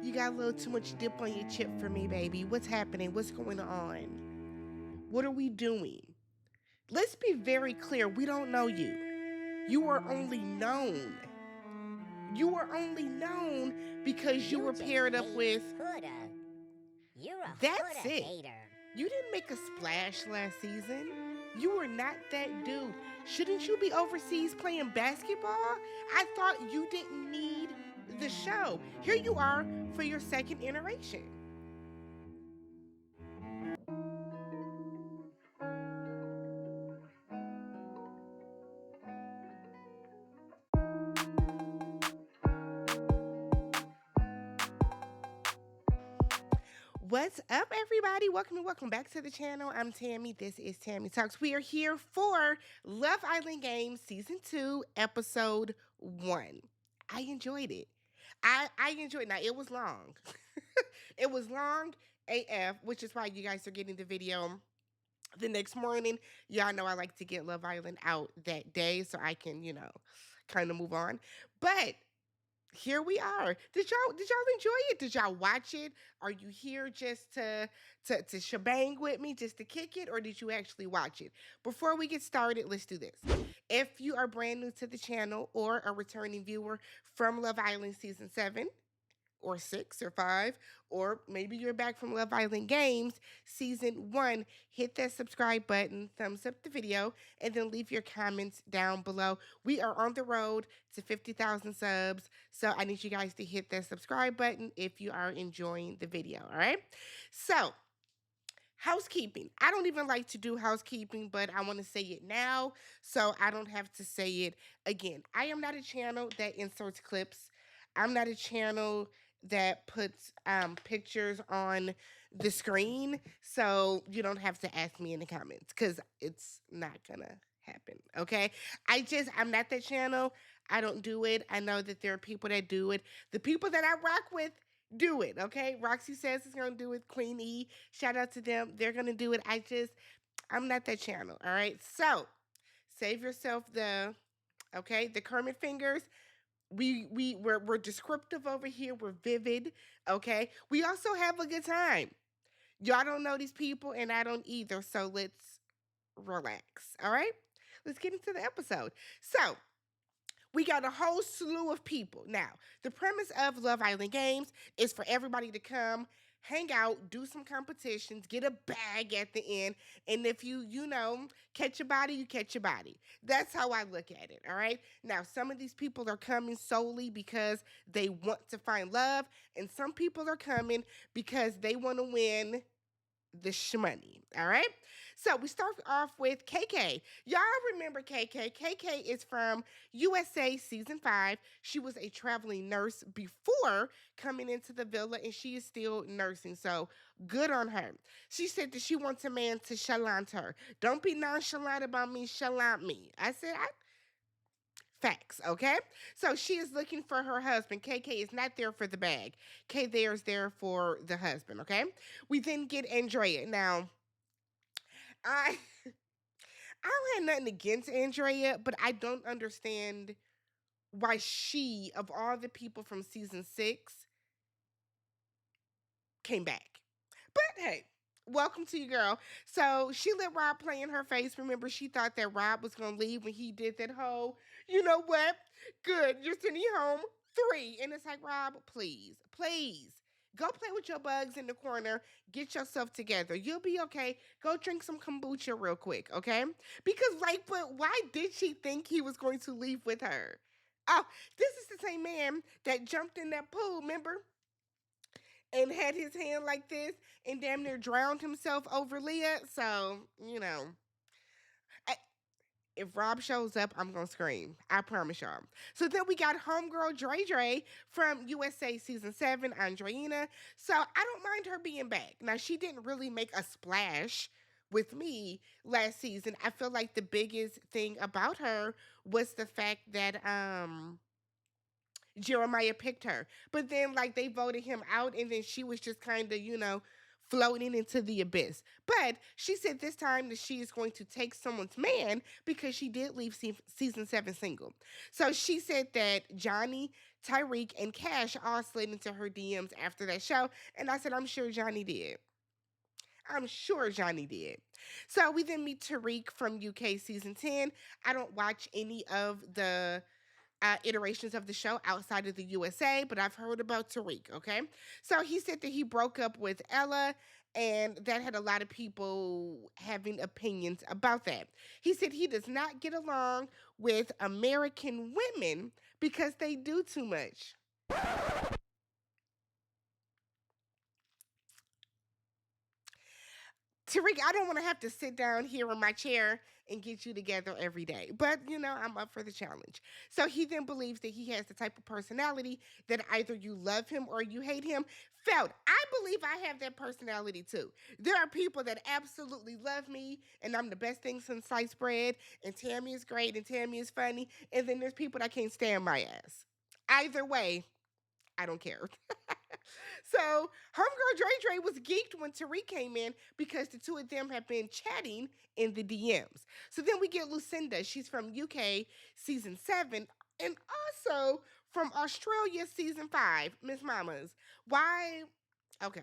You got a little too much dip on your chip for me, baby. What's happening? What's going on? What are we doing? Let's be very clear. We don't know you. You are only known. You are only known because you were paired up with. You're a That's it. hater. You didn't make a splash last season. You were not that dude. Shouldn't you be overseas playing basketball? I thought you didn't need the show. Here you are for your second iteration. What's up, everybody? Welcome back to the channel. I'm Tammy. This is Tammy Talks. We are here for Love Island Games Season 2, Episode 1. I enjoyed it. I enjoyed it. Now, it was long. It was long AF, which is why you guys are getting the video the next morning. Y'all know I like to get Love Island out that day so I can, kind of move on. But here we are. Did y'all enjoy it? Did y'all watch it? Are you here just to shebang with me, just to kick it, or did you actually watch it? Before we get started, let's do this. If you are brand new to the channel or a returning viewer from Love Island season 7, or 6 or 5, or maybe you're back from Love Island Games season 1, hit that subscribe button, thumbs up the video, and then leave your comments down below. We are on the road to 50,000 subs, so I need you guys to hit that subscribe button if you are enjoying the video, all right? So, housekeeping. I don't even like to do housekeeping, but I want to say it now so I don't have to say it again. I am not a channel that inserts clips. I'm not a channel that puts pictures on the screen, so you don't have to ask me in the comments because it's not gonna happen. Okay, I'm not that channel. I don't do it. I know that there are people that do it. The people that I rock with do it. Okay, Roxy says it's gonna do it. Queen E, shout out to them. They're gonna do it. I'm not that channel. All right, so save yourself the Kermit fingers. We're descriptive over here. We're vivid. Okay. We also have a good time. Y'all don't know these people, and I don't either. So let's relax. All right. Let's get into the episode. So we got a whole slew of people. Now, the premise of Love Island Games is for everybody to come, hang out, do some competitions, get a bag at the end. And if you catch a body, you catch a body. That's how I look at it. All right. Now, some of these people are coming solely because they want to find love, and some people are coming because they want to win the shmoney. All right. So we start off with KK. Y'all remember KK? KK is from USA season 5. She was a traveling nurse before coming into the villa, and she is still nursing. So good on her. She said that she wants a man to chalant her. Don't be nonchalant about me, chalant me. I said, facts, okay? So she is looking for her husband. KK is not there for the bag. K there is there for the husband, okay? We then get Andrea. Now, I I don't have nothing against Andrea, but I don't understand why she, of all the people from season 6, came back. But hey, welcome to you, girl. So she let Rob play in her face. Remember, she thought that Rob was gonna leave when he did that whole, you know what? Good, you're sending home 3. And it's like, Rob, please, please. Go play with your bugs in the corner. Get yourself together. You'll be okay. Go drink some kombucha real quick, okay? Because, but why did she think he was going to leave with her? Oh, this is the same man that jumped in that pool, remember? And had his hand like this and damn near drowned himself over Leah. So, I, if Rob shows up, I'm going to scream. I promise y'all. So then we got homegirl Dre from USA season 7, Andreina. So I don't mind her being back. Now, she didn't really make a splash with me last season. I feel like the biggest thing about her was the fact that Jeremiah picked her. But then, they voted him out, and then she was just kind of, floating into the abyss. But she said this time that she is going to take someone's man because she did leave season 7 single. So she said that Johnny, Tyreek, and Cash all slid into her DMs after that show. And I said, I'm sure Johnny did. I'm sure Johnny did. So we then meet Tariq from UK season 10. I don't watch any of the iterations of the show outside of the USA, but I've heard about Tariq, okay? So he said that he broke up with Ella, and that had a lot of people having opinions about that. He said he does not get along with American women because they do too much. Tariq, I don't want to have to sit down here in my chair and get you together every day. But, I'm up for the challenge. So he then believes that he has the type of personality that either you love him or you hate him. Felt, I believe I have that personality too. There are people that absolutely love me and I'm the best thing since sliced bread and Tammy is great and Tammy is funny. And then there's people that can't stand my ass. Either way, I don't care. So homegirl Dre Dre was geeked when Tariq came in because the two of them have been chatting in the DMs. So then we get Lucinda. She's from UK season 7 and also from Australia season 5. Miss Mamas. Why? Okay.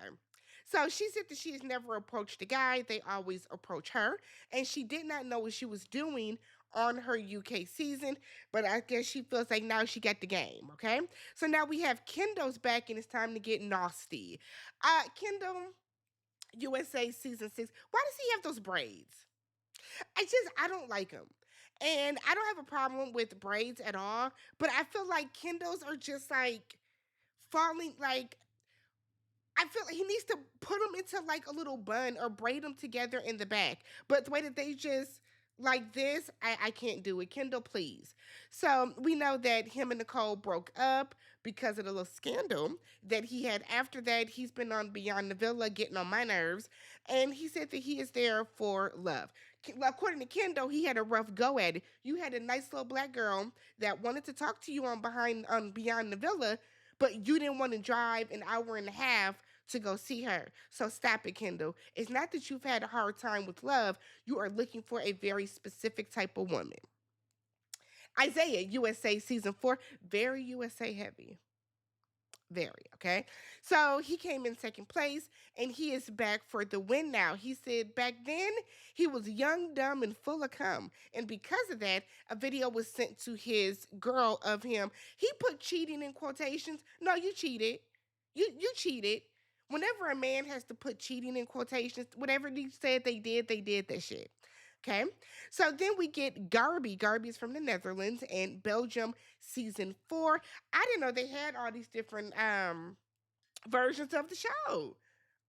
So she said that she has never approached a guy. They always approach her. And she did not know what she was doing on her UK season, but I guess she feels like now she got the game, okay? So now we have Kendo's back and it's time to get nasty. Kendo, USA season 6. Why does he have those braids? I don't like them. And I don't have a problem with braids at all, but I feel like Kendo's are just like falling like I feel like he needs to put them into like a little bun or braid them together in the back. But the way that they just like this, I can't do it. Kendall, please. So we know that him and Nicole broke up because of the little scandal that he had. After that, he's been on Beyond the Villa, getting on my nerves. And he said that he is there for love. According to Kendall, he had a rough go at it. You had a nice little black girl that wanted to talk to you on Beyond the Villa, but you didn't want to drive an hour and a half to go see her. So stop it, Kendall. It's not that you've had a hard time with love. You are looking for a very specific type of woman. Isaiah, USA season 4, very USA heavy. Very, okay? So he came in second place and he is back for the win now. He said back then he was young, dumb, and full of cum. And because of that, a video was sent to his girl of him. He put cheating in quotations. No, you cheated. You cheated. Whenever a man has to put cheating in quotations, whatever they said they did that shit. Okay. So then we get Garby. Garby is from the Netherlands and Belgium season 4. I didn't know they had all these different versions of the show.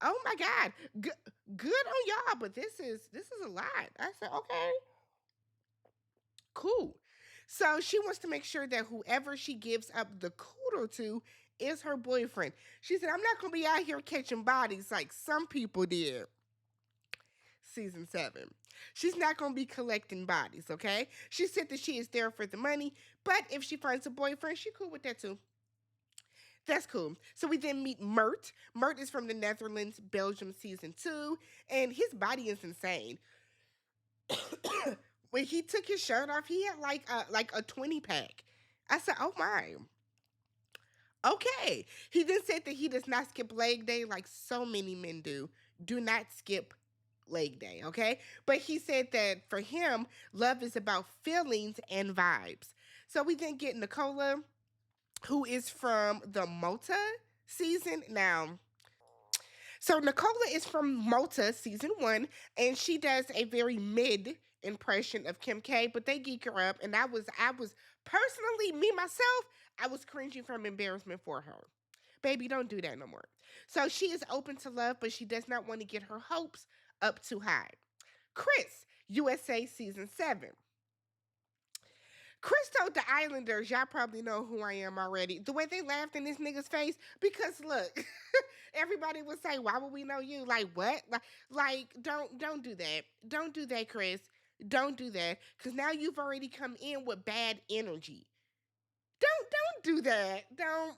Oh my God. Good on y'all, but this is a lot. I said, okay. Cool. So she wants to make sure that whoever she gives up the cooter to is her boyfriend. She said, I'm not gonna be out here catching bodies like some people did. Season 7. She's not going to be collecting bodies, okay? She said that she is there for the money, but if she finds a boyfriend, she cool with that too. That's cool. So we then meet Mert. Mert is from the Netherlands, Belgium season 2, and his body is insane. When he took his shirt off, he had like a 20 pack. I said, "Oh my." Okay. He then said that he does not skip leg day like so many men do. Do not skip leg day, okay? But he said that for him, love is about feelings and vibes. So we then get Nicola, who is from the Malta season. Now, so Nicola is from Malta season 1, and she does a very mid impression of Kim K, but they geek her up, and I was personally, me myself, I was cringing from embarrassment for her. Baby, don't do that no more. So she is open to love, but she does not want to get her hopes up too high. Chris, USA season 7. Chris told the Islanders, y'all probably know who I am already. The way they laughed in this nigga's face, because look, everybody would say, "Why would we know you?" Like what? Don't do that. Don't do that, Chris. Don't do that, because now you've already come in with bad energy. Don't do that. Don't,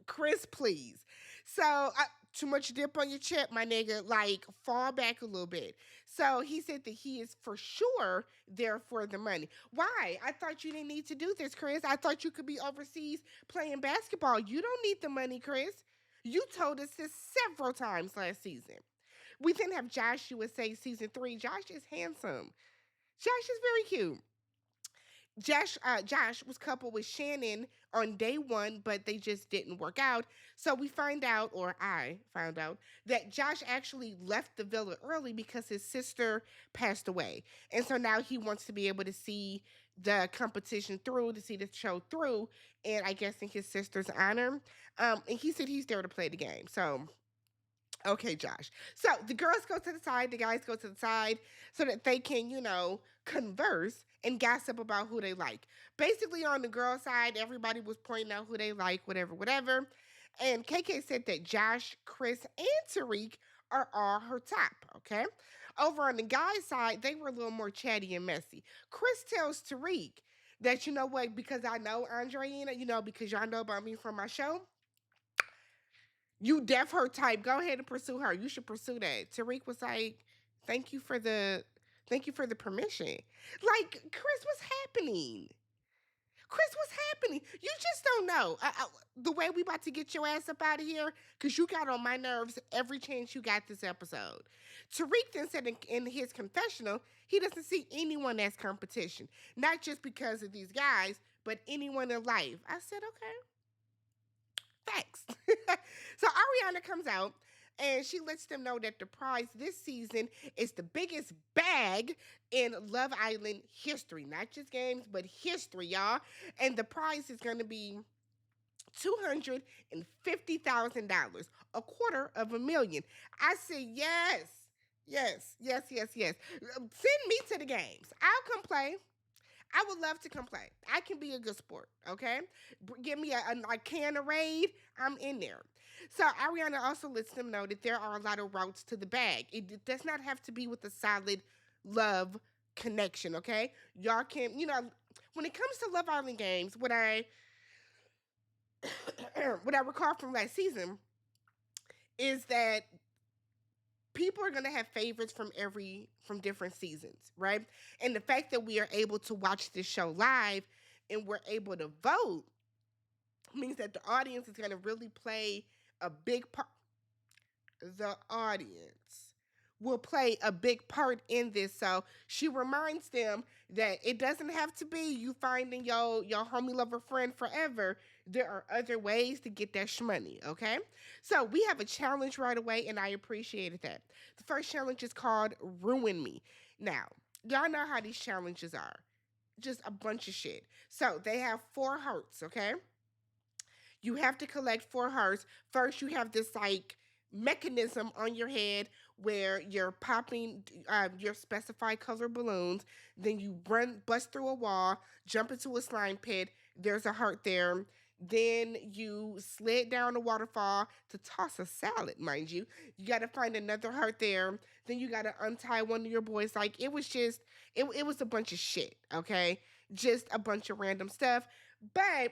Chris, please. So too much dip on your chip, my nigga. Like, fall back a little bit. So he said that he is for sure there for the money. Why? I thought you didn't need to do this, Chris. I thought you could be overseas playing basketball. You don't need the money, Chris. You told us this several times last season. We then have Josh USA season 3. Josh is handsome. Josh is very cute. Josh was coupled with Shannon on day one, but they just didn't work out. So we find out, or I found out, that Josh actually left the villa early because his sister passed away. And so now he wants to be able to see the competition through, to see the show through, and I guess in his sister's honor. And he said he's there to play the game. So okay, Josh. So the girls go to the side, the guys go to the side so that they can, converse and gossip about who they like. Basically, on the girl side, everybody was pointing out who they like, whatever, whatever. And KK said that Josh, Chris, and Tariq are all her top, okay? Over on the guys' side, they were a little more chatty and messy. Chris tells Tariq that, you know what, because I know Andreina, because y'all know about me from my show, you deaf her type. Go ahead and pursue her. You should pursue that. Tariq was like, thank you for the permission. Like, Chris, what's happening? Chris, what's happening? You just don't know. The way we about to get your ass up out of here, because you got on my nerves every chance you got this episode. Tariq then said in his confessional, he doesn't see anyone as competition. Not just because of these guys, but anyone in life. I said, okay. Facts. So Ariana comes out and she lets them know that the prize this season is the biggest bag in Love Island history. Not just games, but history, y'all. And the prize is going to be $250,000, $250,000. I said, yes, yes, yes, yes, yes. Send me to the games. I'll come play. I would love to come play. I can be a good sport, okay? Give me a can of Raid, I'm in there. So Ariana also lets them know that there are a lot of routes to the bag. It does not have to be with a solid love connection, okay? Y'all can, when it comes to Love Island games, what I what I recall from last season is that people are going to have favorites from different seasons, right? And the fact that we are able to watch this show live and we're able to vote means that the audience is going to really play a big part. The audience will play a big part in this. So she reminds them that it doesn't have to be you finding your homie lover friend forever. There are other ways to get that shmoney, okay? So we have a challenge right away, and I appreciated that. The first challenge is called Ruin Me. Now, y'all know how these challenges are. Just a bunch of shit. So they have 4 hearts, okay? You have to collect 4 hearts. First, you have this like mechanism on your head where you're popping your specified color balloons. Then you bust through a wall, jump into a slime pit. There's a heart there. Then you slid down a waterfall to toss a salad, mind you. You got to find another heart there. Then you got to untie one of your boys. Like, it was just, it was a bunch of shit, okay? Just a bunch of random stuff. But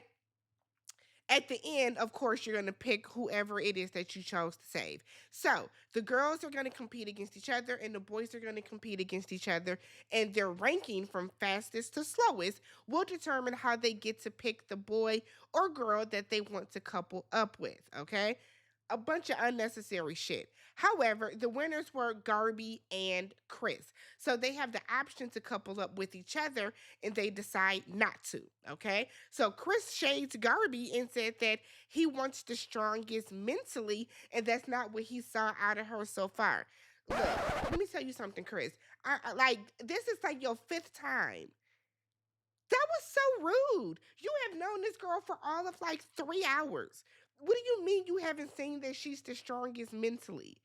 at the end, of course, you're going to pick whoever it is that you chose to save. So the girls are going to compete against each other, and the boys are going to compete against each other. And their ranking from fastest to slowest will determine how they get to pick the boy or girl that they want to couple up with. Okay? A bunch of unnecessary shit. However, the winners were Garby and Chris. So they have the option to couple up with each other and they decide not to. Okay. So Chris shades Garby and said that he wants the strongest mentally, and that's not what he saw out of her so far. Look, let me tell you something, Chris. Like, this is like your 5th time. That was so rude. You have known this girl for all of like 3 hours. What do you mean you haven't seen that she's the strongest mentally?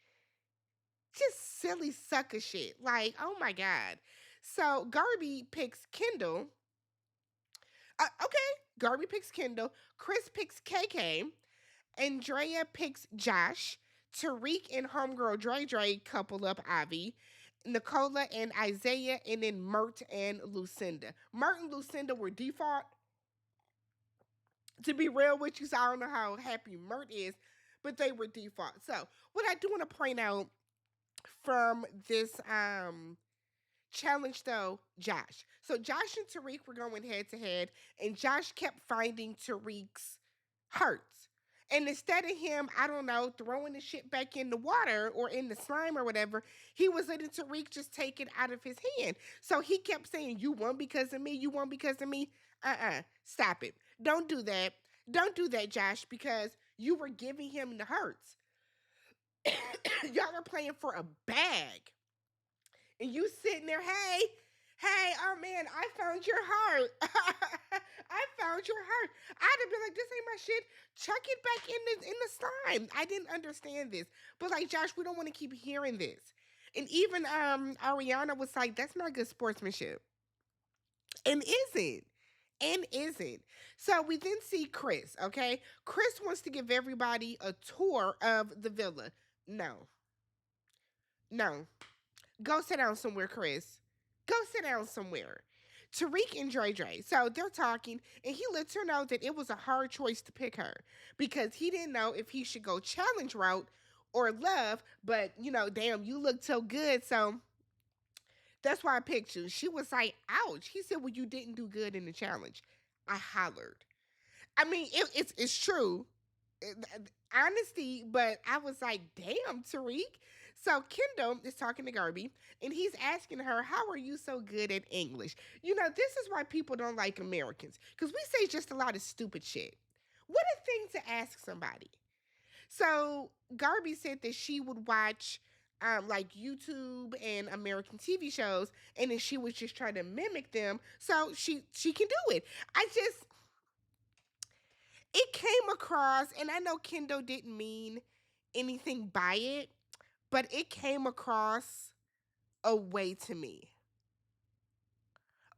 Just silly sucker shit. Like, oh my God. So Garby picks Kendall. Okay, Garby picks Kendall. Chris picks KK. Andrea picks Josh. Tariq and homegirl Dre couple up Avi. Nicola and Isaiah, and then Mert and Lucinda. Mert and Lucinda were default. To be real with you, so I don't know how happy Mert is. but they were default. So what I do want to point out from this challenge though, Josh. So Josh and Tariq were going head to head, and Josh kept finding Tariq's hurts. And instead of him, I don't know, throwing the shit back in the water or in the slime or whatever, he was letting Tariq just take it out of his hand. So he kept saying, "You won because of me, you won because of me." Stop it. Don't do that. Don't do that, Josh, because you were giving him the hurts. Y'all are playing for a bag. And you sitting there, hey, oh man, I found your heart. I found your heart. I'd have been like, this ain't my shit. Chuck it back in the slime. I didn't understand this. But like, Josh, we don't want to keep hearing this. And even Ariana was like, that's not good sportsmanship. And isn't. And isn't. So we then see Chris, okay? Chris wants to give everybody a tour of the villa. No. No. Go sit down somewhere, Chris. Go sit down somewhere. Tariq and Dre Dre. So they're talking, and he lets her know that it was a hard choice to pick her because he didn't know if he should go challenge route or love. But, damn, you look so good. So that's why I picked you. She was like, ouch. He said, well, you didn't do good in the challenge. I hollered. I mean, it's true. Honesty, but I was like, damn, Tariq. So Kendall is talking to Garby, and he's asking her, how are you so good at English? This is why people don't like Americans, because we say just a lot of stupid shit. What a thing to ask somebody. So Garby said that she would watch like YouTube and American TV shows, and then she would just try to mimic them so she can do it. It came across, and I know Kendall didn't mean anything by it, but it came across a way to me.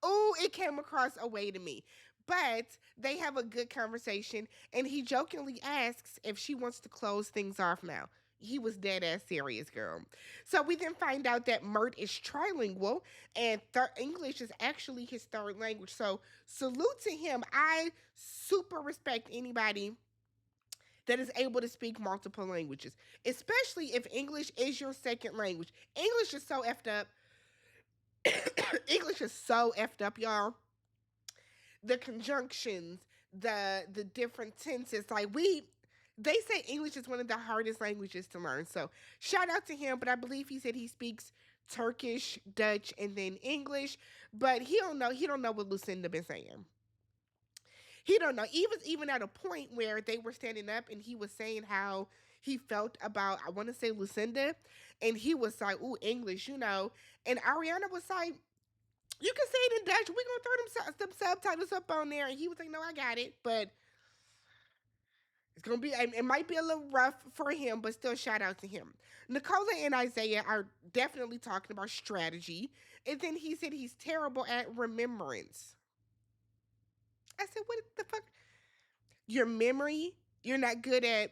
Oh, it came across a way to me. But they have a good conversation, and he jokingly asks if she wants to close things off now. He was dead ass serious, girl. So we then find out that Mert is trilingual, and English is actually his third language. So salute to him. I super respect anybody that is able to speak multiple languages, especially if English is your second language. English is so effed up. English is so effed up, y'all. The conjunctions, the different tenses, they say English is one of the hardest languages to learn. So shout out to him, but I believe he said he speaks Turkish, Dutch, and then English. But he don't know. He don't know what Lucinda been saying. He don't know. He was even at a point where they were standing up and he was saying how he felt about, I want to say, Lucinda. And he was like, ooh, English, And Ariana was like, you can say it in Dutch. We're going to throw them subtitles up on there. And he was like, no, I got it. But it's going to be, it might be a little rough for him, but still shout out to him. Nicola and Isaiah are definitely talking about strategy. And then he said he's terrible at remembrance. I said, what the fuck? Your memory, you're not good at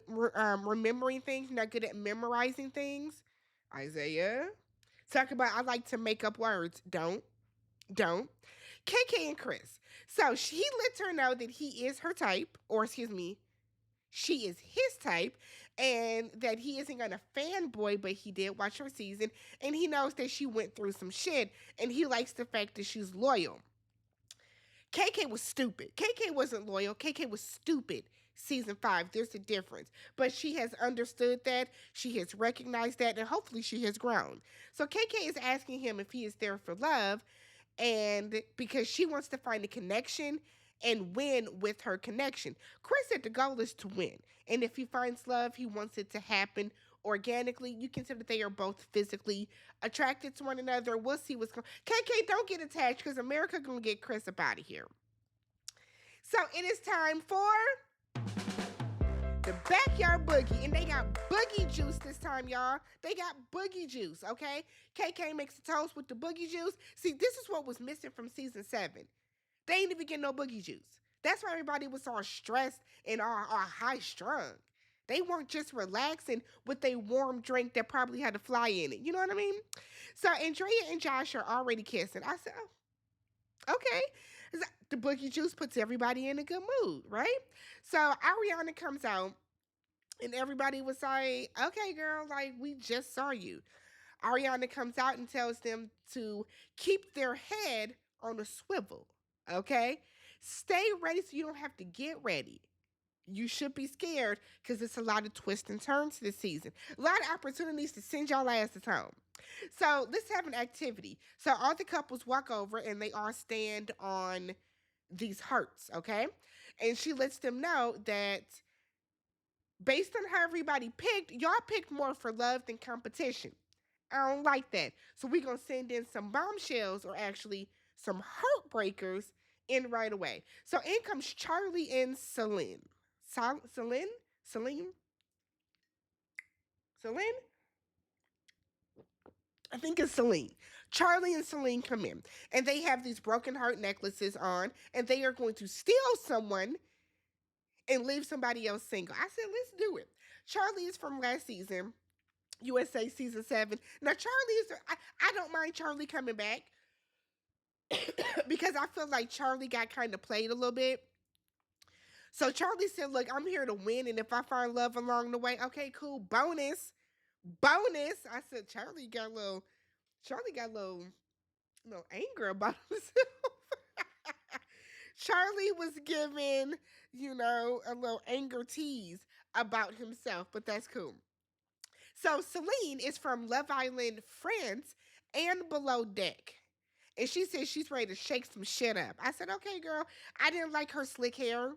remembering things, you're not good at memorizing things. Isaiah, talk about I like to make up words. Don't. KK and Chris. So he lets her know that he is her type, or excuse me, she is his type, and that he isn't gonna fanboy, but he did watch her season, and he knows that she went through some shit, and he likes the fact that she's loyal. KK was stupid. KK wasn't loyal. KK was stupid. Season 5, there's a difference. But she has understood that, she has recognized that, and hopefully she has grown. So KK is asking him if he is there for love, and because she wants to find a connection and win with her connection. Chris said the goal is to win. And if he finds love, he wants it to happen organically. You consider that they are both physically attracted to one another. We'll see what's going. KK, don't get attached because America gonna get Chris up out of here. So it is time for the backyard boogie, and they got boogie juice this time, y'all. They got boogie juice, okay? KK makes the toast with the boogie juice. See, this is what was missing from season 7. They ain't even get no boogie juice. That's why everybody was all stressed and all high strung. They weren't just relaxing with a warm drink that probably had a fly in it. You know what I mean? So Andrea and Josh are already kissing. I said, oh, okay. The boogie juice puts everybody in a good mood, right? So Ariana comes out And everybody was like, okay, girl, like we just saw you. Ariana comes out and tells them to keep their head on a swivel. Okay? Stay ready so you don't have to get ready. You should be scared because it's a lot of twists and turns this season. A lot of opportunities to send y'all asses home. So let's have an activity. So all the couples walk over and they all stand on these hearts, okay? And she lets them know that based on how everybody picked, y'all picked more for love than competition. I don't like that. So we're gonna send in some bombshells or actually some heartbreakers in right away. So in comes Charlie and Celine. Celine? Celine? Celine? I think it's Celine. Charlie and Celine come in and they have these broken heart necklaces on and they are going to steal someone and leave somebody else single. I said, let's do it. Charlie is from last season, USA season 7. Now, Charlie is, I don't mind Charlie coming back because I feel like Charlie got kind of played a little bit. So Charlie said, look, I'm here to win. And if I find love along the way, okay, cool. Bonus. Bonus. I said, Charlie got a little anger about himself. Charlie was given, a little anger tease about himself, but that's cool. So Celine is from Love Island, France, and Below Deck. And she says she's ready to shake some shit up. I said, okay, girl. I didn't like her slick hair.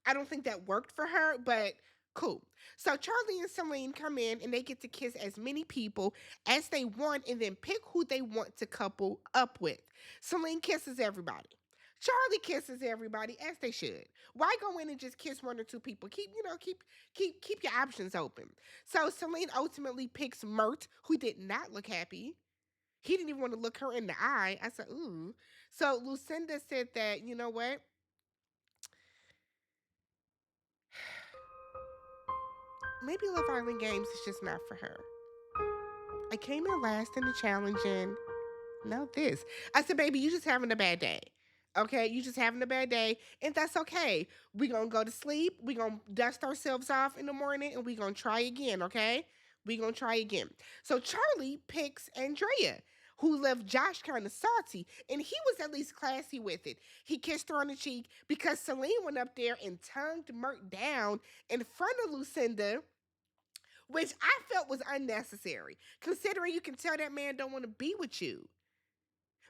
I don't think that worked for her, but cool. So Charlie and Celine come in and they get to kiss as many people as they want and then pick who they want to couple up with. Celine kisses everybody. Charlie kisses everybody as they should. Why go in and just kiss one or two people? Keep your options open. So Celine ultimately picks Mert, who did not look happy. He didn't even want to look her in the eye. I said, ooh. So Lucinda said that, you know what? Maybe Love Island Games is just not for her. I came in last in the challenge and now this. I said, baby, you just having a bad day. Okay, you just having a bad day, and that's okay. We gonna go to sleep. We gonna dust ourselves off in the morning, and we gonna try again. Okay, we gonna try again. So Charlie picks Andrea, who left Josh kind of salty, and he was at least classy with it. He kissed her on the cheek because Celine went up there and tongued Mert down in front of Lucinda, which I felt was unnecessary, considering you can tell that man don't want to be with you.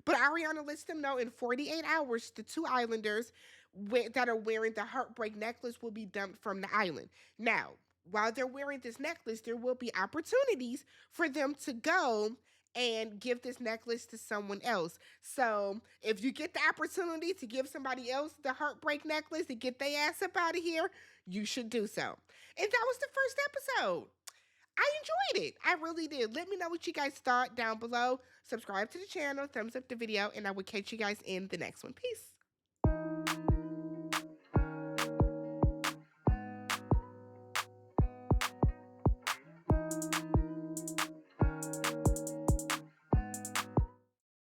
But Ariana lets them know in 48 hours the two islanders that are wearing the heartbreak necklace will be dumped from the island. Now, while they're wearing this necklace, there will be opportunities for them to go and give this necklace to someone else. So if you get the opportunity to give somebody else the heartbreak necklace to get their ass up out of here, you should do so. And that was the first episode. I enjoyed it. I really did. Let me know what you guys thought down below. Subscribe to the channel, thumbs up the video, and I will catch you guys in the next one. Peace.